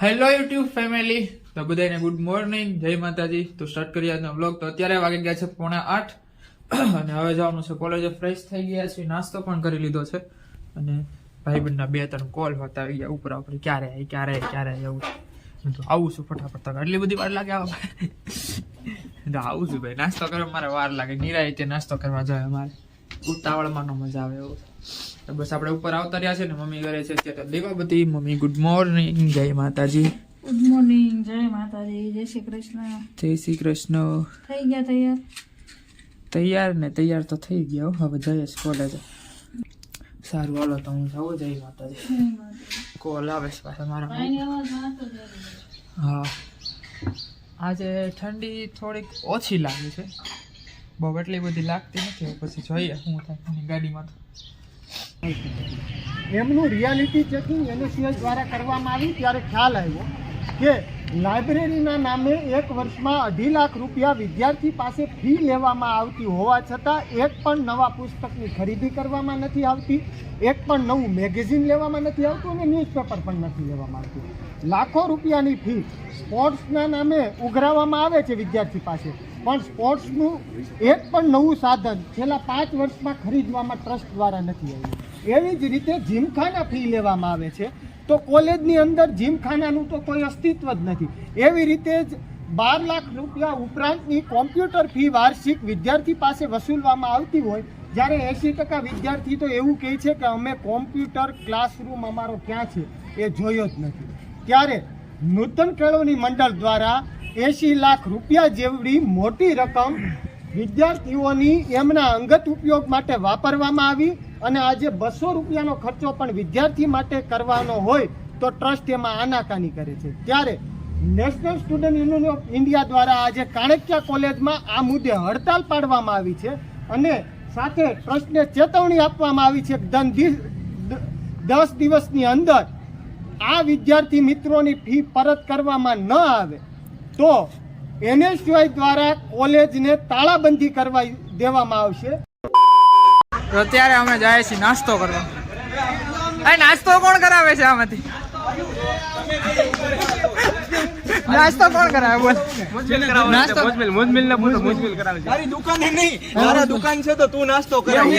Hello YouTube family, તો બધાને good morning, જય માતાજી. તો સ્ટાર્ટ કરીએ આજનો વ્લોગ. તો અત્યારે વાગી ગયા છે 7:45 અને હવે જવાનું છે કોલેજે. ફ્રેશ થઈ ગયા છે, નાસ્તો પણ કરી લીધો છે અને ભાઈબંધના 2-3 કોલ હોતા આવી ગયા ઉપર આપણે ક્યારે જવું તો આવું છું ફટાફટ. એટલી બધી વાર લાગે આવું છું ભાઈ, નાસ્તો કરવા મારે વાર લાગે. નિરાયતે નાસ્તો કરવા જાય મારે, ઉતાવળમાં નો મજા આવે એવું. બસ આપણે ઉપર આવતા રહ્યા છે ને મમ્મી કરે છે અત્યારે દેવાબતી. મમ્મી ગુડ મોર્નિંગ, જય માતાજી. ગુડ મોર્નિંગ, જય માતાજી, જય શ્રી કૃષ્ણ. જય શ્રી કૃષ્ણ. થઈ ગયા તૈયાર? તૈયાર તો થઈ ગયા. હવે જઈએ કોલેજ. સારું હાલો તો હું જાઉં. જય માતાજી. કોલ આવે છે પાછા મારા. હા, આજે ઠંડી થોડીક ઓછી લાગે છે, બહુ એટલી બધી લાગતી નથી. પછી જોઈએ શું થાય ગાડીમાં. તો એમનું રિયાલિટી ચેકિંગ NSCS દ્વારા કરવામાં આવ્યું ત્યારે ખ્યાલ આવ્યો કે લાઇબ્રેરીના નામે એક વર્ષમાં 2.5 લાખ રૂપિયા વિદ્યાર્થી પાસે ફી લેવામાં આવતી હોવા છતાં એક પણ નવા પુસ્તકની ખરીદી કરવામાં નથી આવતી, એક પણ નવું મેગેઝિન લેવામાં નથી આવતું અને ન્યૂઝપેપર પણ નથી લેવામાં આવતું. લાખો રૂપિયાની ફી સ્પોર્ટ્સના નામે ઉઘરાવવામાં આવે છે વિદ્યાર્થી પાસે, પણ સ્પોર્ટ્સનું એક પણ નવું સાધન છેલ્લા 5 વર્ષમાં ખરીદવામાં ટ્રસ્ટ દ્વારા નથી આવ્યું. એવી જ રીતે જીમખાના ફી લેવામાં આવે છે, તો કોલેજની અંદર જીમખાનાનું તો કોઈ અસ્તિત્વ જ નથી. એવી રીતે જ 12 લાખ રૂપિયા ઉપરાંતની કોમ્પ્યુટર ફી વાર્ષિક વિદ્યાર્થી પાસે વસૂલવામાં આવતી હોય, જ્યારે 80% વિદ્યાર્થી તો એવું કહે છે કે અમે કોમ્પ્યુટર ક્લાસરૂમ અમારો ક્યાં છે એ જોયો જ નથી. ત્યારે નૂતન કેળવણી મંડળ દ્વારા 80 લાખ રૂપિયા જેવડી મોટી રકમ વિદ્યાર્થીઓની એમના અંગત ઉપયોગ માટે વાપરવામાં આવી અને આજે 200 રૂપિયાનો ખર્ચો પણ વિદ્યાર્થી માટે કરવાનો હોય તો ટ્રસ્ટ એમાં આનાકાની કરે છે. ત્યારે national student union of India દ્વારા આજે કાણેકિયા કોલેજમાં આ મુદ્દે હડતાલ પાડવામાં આવી છે અને સાથે ટ્રસ્ટને ચેતવણી આપવામાં આવી છે કે 10 દિવસની અંદર આ વિદ્યાર્થી મિત્રોની ફી પરત કરવામાં ન આવે તો NSCS દ્વારા કોલેજને તાળાબંધી કરવા દેવામાં આવશે. તો અત્યારે અમે જાય છીએ નાસ્તો કરવા. નાસ્તો કોણ કરાવે છે આમાંથી? નાસ્તો કોણ કરાવે? બોલ. નાસ્તો મોજમિલ ને બોલો. મોજમિલ કરાવે છે. તારી દુકાન નહીં, તારા દુકાન છે તો તું નાસ્તો કરાવે.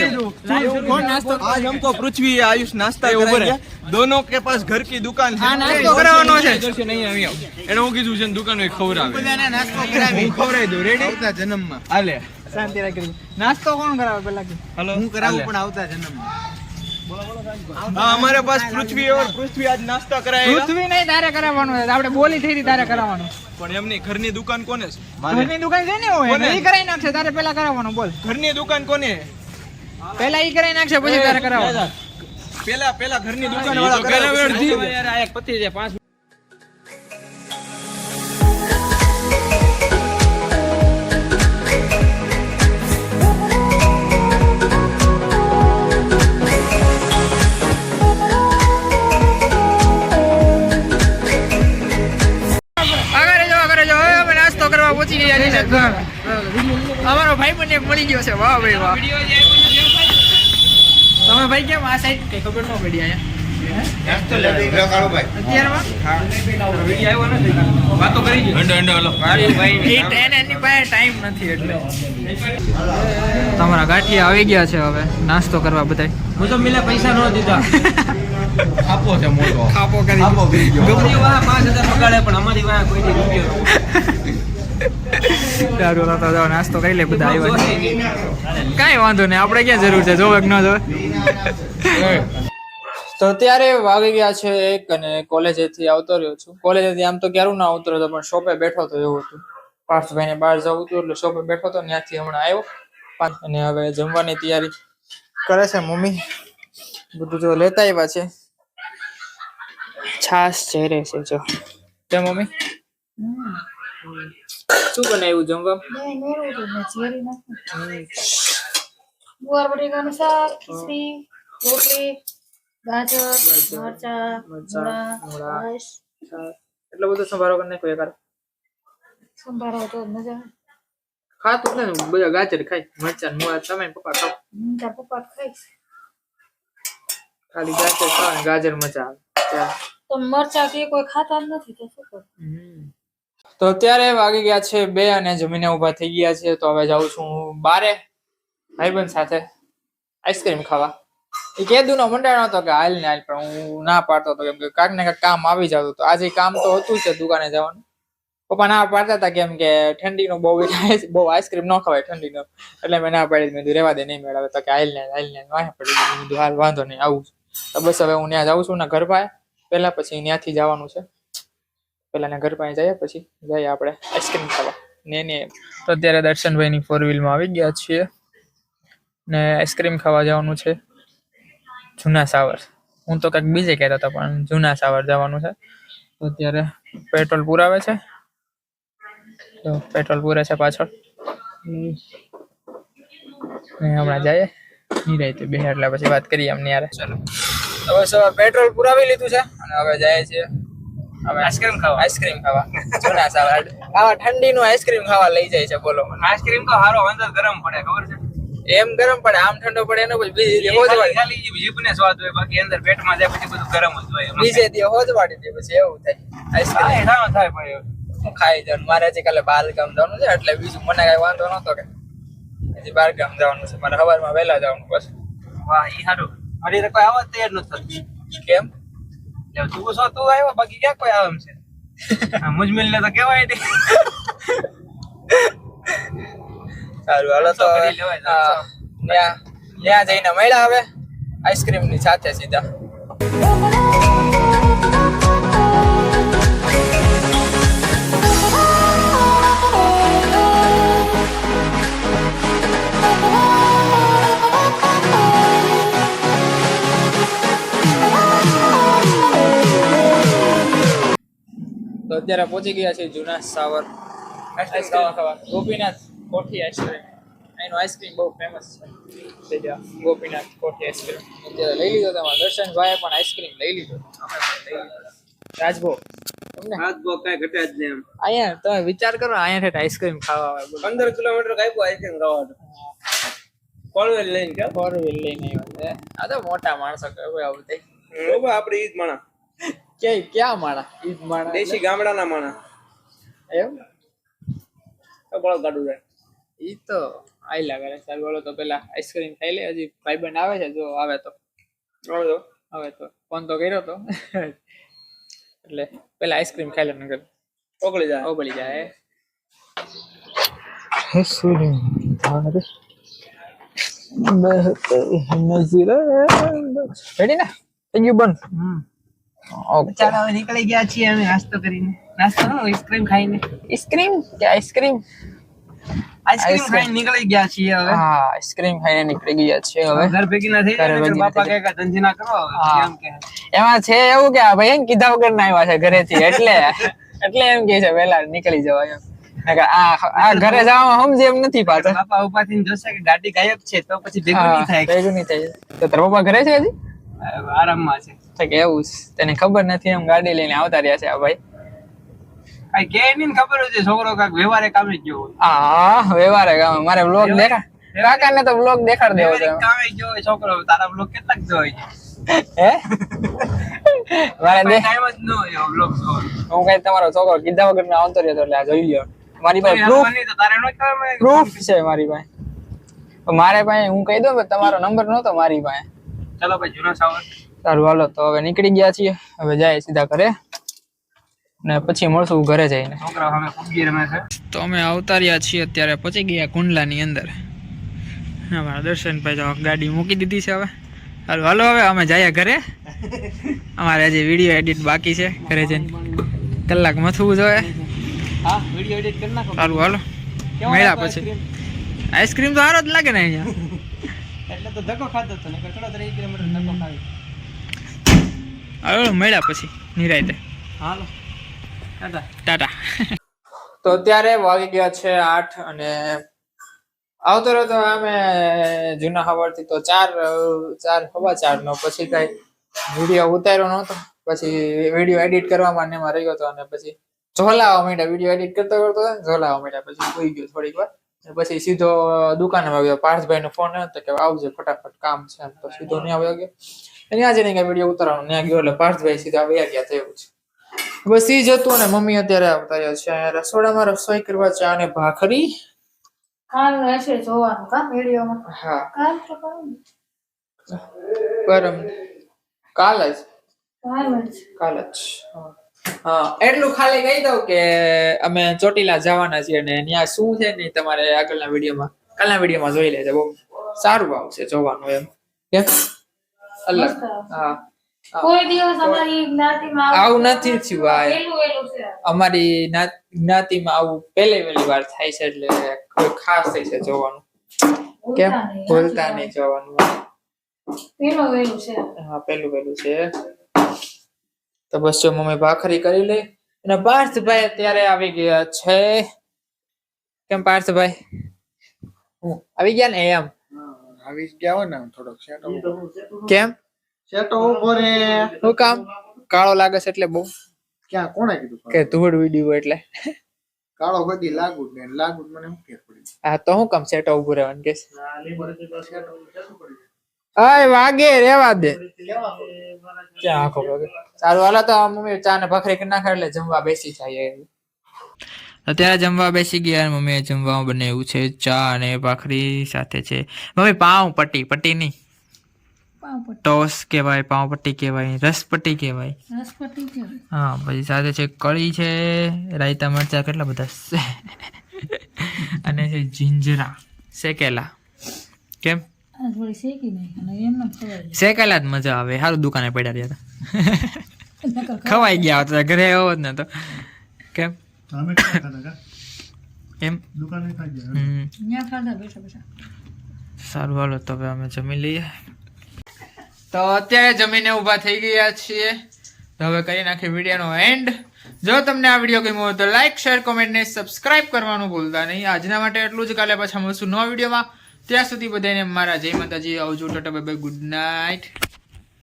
કોણ નાસ્તો? आज हमको पृथ्वी आयुष नाश्ता कराएंगे दोनों के पास घर की दुकान है. આ નાસ્તો કરાવવાનો છે. नहीं આવી એને હું કીધું છે દુકાન માં ખવડાવે. બધાને નાસ્તો કરાવી. હું ખવડાવી દઉં. રેડી? આવતા જન્મમાં. હાલે શાંતિ રાખી. નાસ્તો કોણ કરાવે પેલા કે? हेलो હું કરાવું પણ આવતા જન્મમાં. हाँ हमारे पास पृथ्वी और पृथ्वी आज नाश्ता कराएगा. પૃથ્વી નહીં, તારે કરાવવાનું છે. આપણે બોલી થઈ હતી તારે કરાવવાનું. પણ એમની ઘરની દુકાન કોને છે? ઘરની દુકાન છે ને હોય એ કરાવી નાખશે. તારે પેલા કરાવવાનું. બોલ. ઘરની દુકાન કોને? પેલા ઈ કરાવી નાખશે પછી તારે કરાવવાનું. પેલા ઘરની દુકાન વાળા કરાવે. યાર આ એક પતિ છે 5 પહોંચી ગયા છે. અમારો ભાઈ બંને મળી ગયો છે. વાહ ભાઈ વાહ. તમે ભાઈ કેમ આ સાઈડ કઈ ખબર ન પડી અહીંયા ટાઈમ નથી એટલે તમારા ગાંઠિયા આવી ગયા છે. હવે નાસ્તો કરવા બધા. હું તો મિલે પૈસા ન દીધા. આપો છે મોટો. ખાપો કરી 5000 પગાડે પણ અમારી વાયા કોઈ રૂપિયો. નાસ્તો કરી લે બધા. આવ્યા કઈ વાંધો નહીં, આપણે ક્યાં જરૂર છે જોવે કે ન જોવે. તો અત્યારે વાગી ગયા છે 1 અને કોલેજેથી આવતો રહ્યો છું. કોલેજેથી આમ તો ક્યારું ના આવતો રહ્યો, પણ શોપે બેઠો તો એવું હતું. પાર્થભાઈને બહાર જવું હતું એટલે શોપે બેઠો હતો. ત્યાંથી હમણાં આવ્યો અને હવે જમવાની તૈયારી કરે છે મમ્મી. બધું જો લેતા આવ્યા છે. છાશ ચહેરે છે જો. તે મમ્મી શું બનાવ્યું જમવા? ગુવાર બટેકાનું શાક, ખીચડી, રોટલી, ગાજર, મરચા, મૂળા, રસ. એટલો બધો સંભારો કરી નાખ્યો એકાર. સંભારો તો મજા ખાતું ને બધા ગાજર ખાય, મરચા મૂળા તમે પપ્પા ખાવ. તાર પપ્પા ખાઈશ. ખાલી ગાજર ખાવ, ગાજર મજા આવે. તો મરચા કે કોઈ ખાતા જ નથી તો શું કરું? તો અત્યારે વાગી ગયા છે 2 અને જમીને ઉભા થઈ ગયા છે. તો હવે જાઉં છું બારે ભાઈબંધ સાથે આઈસ્ક્રીમ ખાવા. એ કેદુનો મંડાણો હતો કે હાલ ને હાલ, પણ હું ના પાડતો હતો કેમ કે કાંઈક ને કાંઈક કામ આવી જતું. તો આજે કામ તો હતું જ દુકાને જવાનું. પપ્પા ના પાડતા હતા કેમ કે ઠંડીનો બહુ આઈસ્ક્રીમ ન ખવાય ઠંડીનો, એટલે મેં ના પાડી. મેં કીધું રેવા દે, નહીં મેળવે. તો કે હાલ ને વાહે પડી ગયું. મેં કીધું હાલ વાંધો નહીં, આવું. તો બસ હવે હું ત્યાં જાઉં છું ને ઘર પાસે પહેલા, પછી ત્યાંથી જવાનું છે. પેલા ને ઘર પાસે જઈએ પછી જઈએ આપણે આઈસ્ક્રીમ ખાવા ને. તો અત્યારે દર્શનભાઈની 4 વ્હીલમાં આવી ગયા છીએ ને આઈસ્ક્રીમ ખાવા જવાનું છે જૂના સાવર. હું તો કંઈક બીજે કહેતો હતો પણ જૂના સાવર જવાનું છે. તો અત્યારે પેટ્રોલ પુરાવે છે. તો પેટ્રોલ પૂરે છે પાછળ ને હમણાં જઈએ નિરાયતે બે એટલે પછી વાત કરીએ અમને યાર. ચાલો હવે સવાર પેટ્રોલ પુરાવી લીધું છે અને હવે જાય છે હવે આઈસ્ક્રીમ ખાવા જૂના સાવર. આવા ઠંડીનું આઈસ્ક્રીમ ખાવા લઈ જાય છે. બોલો મને આઈસ્ક્રીમ તો હારો અંદર ગરમ પડે, ખબર છે? એમ ગરમ પડે, આમ ઠંડો પડે એનો પછી બીજી હોજવાડી, ખાલી જીભને સ્વાદ હોય, બાકી અંદર પેટમાં જાય પછી બધું ગરમ જ હોય. બીજે દી હોજવાડી દે પછી એવું થાય. આઈસ્ક્રીમ ના થાય ભાઈ, ખાઈ જવાનું. મારે હજી કાલે બાર ગામ જવાનું છે એટલે બીજું મને કઈ વાંધો નતો કે હજી બાર ગામ જવાનું છે. મારે સવારમાં વહેલા જવાનું. બસ વાહ ઈ હારું. મારી તો કોઈ આવત તૈયાર નથી થતી. કેમ? તું તું આવ્યો, બાકી ક્યાં કોઈ આવે એમ છે? મુજમિલ ને તો કહેવાય નહીં. સારું હાલો તો ત્યાં જઈને મળ્યા હવે આઈસ્ક્રીમ ની સાથે સીધા. તો અત્યારે પહોંચી ગયા છે જૂના સાવર આઈસ્ક્રીમ ખાવા. ગોપીનાથ કોઠી આઈસ્ક્રીમ, એનું આઈસ્ક્રીમ બહુ ફેમસ છે. ગોપીનાથ કોઠી આઈસ્ક્રીમ અત્યારે લઈ લીધો. તમારા દર્શનભાઈએ પણ આઈસ્ક્રીમ લઈ લીધો. અમે પણ લઈ લીધો. રાજભોગ તમને રાજભોગ કઈ ઘટે જ નહીં. અહીંયા તમે વિચાર કરો, અહીંયા આઈસ્ક્રીમ ખાવા આવે. 15 કિલોમીટર કાપ્યું આઈસ્ક્રીમ ખાવાનું. કોળવેલ લઈને કે 4 વ્હીલ લઈને આવ્યો છે. આ તો મોટા માણસો કહેવાય આવું થાય. આપણે ઈદ માણા, ક્યાં માણા? ઈદ માણા દેશી ગામડાના માણા. એમ બળદ કાઢું જાય. ઈ તો આયલા કરે. ચાલ બોલો તો પેલા આઈસ્ક્રીમ ખાઈ લે. હજી ભાઈબંધ આવે છે, જો આવે તો ફોન તો કર્યો તો એટલે પેલા આઈસ્ક્રીમ ખાઈ લે નગર ઓગળી જાય. ઓગળી જાય. રેડી ને? થઈ ગયું બંધ. ચાલો હવે નીકળી ગયા છીએ અમે નાસ્તો કરીને. નાસ્તો આઈસ્ક્રીમ ખાઈને. આઈસ્ક્રીમ ખાઈને નીકળી ગયા છીએ હવે. હા, આઈસ્ક્રીમ ખાઈને નીકળી ગયા છે હવે. ઘર ભેગી ના થઈ જાય. બાપા કહે કે ધંધી ના કરો હવે. એમ કે એમાં છે એવું કે ભાઈ એમ કીધા વગર ના આવ્યા છે ઘરેથી, એટલે એમ કે છે વેલા નીકળી જવાય એમ. આ ઘરે જવામાં સમજે એમ નથી પાછા. બાપા ઉપાથી જોશે કે ગાડી ગાયબ છે તો પછી ભેગું નહીં થાય. ભેગું નહીં થાય. તો તારા પપ્પા ઘરે છે હજી? આરામમાં છે. કે એવું તને ખબર નથી એમ ગાડી લઈને આવતા રહ્યા છે આ ભાઈ. કઈ કે નહીં ખબર હોય છે છોકરો કાક વ્યવહારે કામે ગયો હોય. હા, વ્યવહારે કામે. મારે વ્લોગ કાકાને તો વ્લોગ દેખાડ દેવો છે. કામે ગયો હોય છોકરો. તારા વ્લોગ કેટલાક જોઈ હે? મારે ટાઈમ જ ન હોય વ્લોગ જોવાનો. હું કઈ તમારો છોકરો કીધા વગર ના આવતો રહ્યો એટલે આ જોઈ લ્યો. મારી પાસે તારે નો કહેવાય. પ્રૂફ છે મારી પાસે. મારે પાસે હું કહી દઉં તમારો નંબર નહોતો મારી પાસે. ચાલો ભાઈ જૂના સાવર. સારું હાલો તો હવે નીકળી ગયા છીએ. હવે જાય સીધા ઘરે ને પછી મળશું ઘરે જઈને. છોકરા અમે કુબજી રમે છે. તો અમે આવતા રહ્યા છીએ અત્યારે પહોંચી ગયા કુંડલાની અંદર. અમારા દર્શનભાઈ તો ગાડી મૂકી દીધી છે હવે. હાલો હવે અમે જઈએ ઘરે. અમારે હજી વિડીયો એડિટ બાકી છે. ઘરે જઈને કલાક મથવું જોઈએ. હા, વિડિયો એડિટ કરી નાખો. સારું હાલો મળ્યા પછી. આઈસ્ક્રીમ તો સારો જ લાગે ને અહીંયા. એટલે તો ધક્કો ખાધો હતો ને 3 કિલોમીટર ધક્કો ખાવી. હાલો મળ્યા પછી નિરાયતે. હાલો ટાટા. તો અત્યારે વાગી ગયા છે 8 અને આવતો રહ્યો તો અમે જૂના હવારથી તો 4:15 નો પછી કઈ વિડીયો ઉતાર્યો નહોતો. પછી વિડીયો એડિટ કરવામાં ને એમાં રહ્યો હતો અને પછી ઝોલાવા માંડ્યા. વિડીયો એડિટ કરતો ઝોલાવા માંડ્યા. પછી સુઈ ગયો થોડીક વાર. પછી સીધો દુકાનમાં આવ્યો. પાર્થભાઈ નો ફોન આવ્યો કે આવજે ફટાફટ કામ છે. તો સીધો નહીં આવ્યો ગયો. ત્યાં જઈને કઈ વિડીયો ઉતારવાનો ત્યાં ગયો એટલે પાર્થભાઈ સીધા વયા ગયા થયું છે બસ ઈ જ હતું ને મમ્મી અત્યારે આવતા રહ્યા છે અહીંયા રસોડામાં રસોઈ કરવા ચા ને ભાખરી કાલ હશે જોવાનું કા વિડીયોમાં હા કાલ તો કરું પરમ કાલ જ કાલ જ હા એટલું ખાલી કહી દઉં કે અમે ચોટીલા જવાના છીએ અને ત્યાં શું છે ને તમારે કાલના વિડીયોમાં જોઈ લેજો બહુ સારું આવશે જોવાનું એમ કેમ અલગ હા કોઈ દિવસ અમારી જ્ઞાતિમાં આવું નથી થયું ભાઈ વેલું છે અમારી જ્ઞાતિમાં આવું પહેલી વાર થાય છે એટલે કોઈ ખાસ થઈ છે જોવાનું કેમ ભૂલતા નહીં જોવાનું વેલું છે હા પેલું છે તો બસ જો મમ્મી ભાખરી કરી લે અને પાર્થભાઈ અત્યારે આવી ગયા છે કેમ પાર્થભાઈ આવી ગયા ને એમ આવી ગયા હોય ને થોડોક સેટો કેમ સેટો ઉભો રે શું કામ કાળો લાગે છે એટલે બહુ ક્યાં કોણે કીધું કે ધૂળ ઉડ્યું એટલે કાળો બધી લાગુ જ ને લાગુ જ મને શું ફેર પડી હા તો હું કામ સેટો ઉભું રહેવાનું કે આય વાગે રેવા દે ક્યાં આખો વાગે સારું હાલો તો મમ્મી ચા ને ભાખરી કરી નાખે એટલે જમવા બેસી જાય અત્યારે જમવા બેસી ગયા મમ્મીએ જમવા બનાવ્યું છે ચા અને ભાખરી સાથે છે મમ્મી પાઉં પટ્ટી નહીં ટોસ કહેવાય પાઉં પટ્ટી કહેવાય રસપટ્ટી કહેવાય હા પછી સાથે છે કળી છે રાયતા મરચા કેટલા બધા છે અને છે જીંજરા શેકેલા કેમ શેકેલા જ મજા આવે સારું દુકાને પડ્યા રહ્યા હતા ખવાઈ ગયા હતા ઘરે આવ્યો જ ને તો કેમ એમ સારું હાલો તો હવે અમે જમી લઈએ તો અત્યારે જમીને ઊભા થઈ ગયા છીએ તો હવે કરી નાખી વિડીયોનો એન્ડ જો તમને આ વિડીયો ગમ્યો હોય તો લાઈક શેર કોમેન્ટ ને સબસ્ક્રાઇબ કરવાનું ભૂલતા નહીં આજના માટે એટલું જ કાલે પાછા મળશું નવા વિડીયોમાં ત્યાં સુધી બધાને મારા જય માતાજી આવજો Tata bye bye good night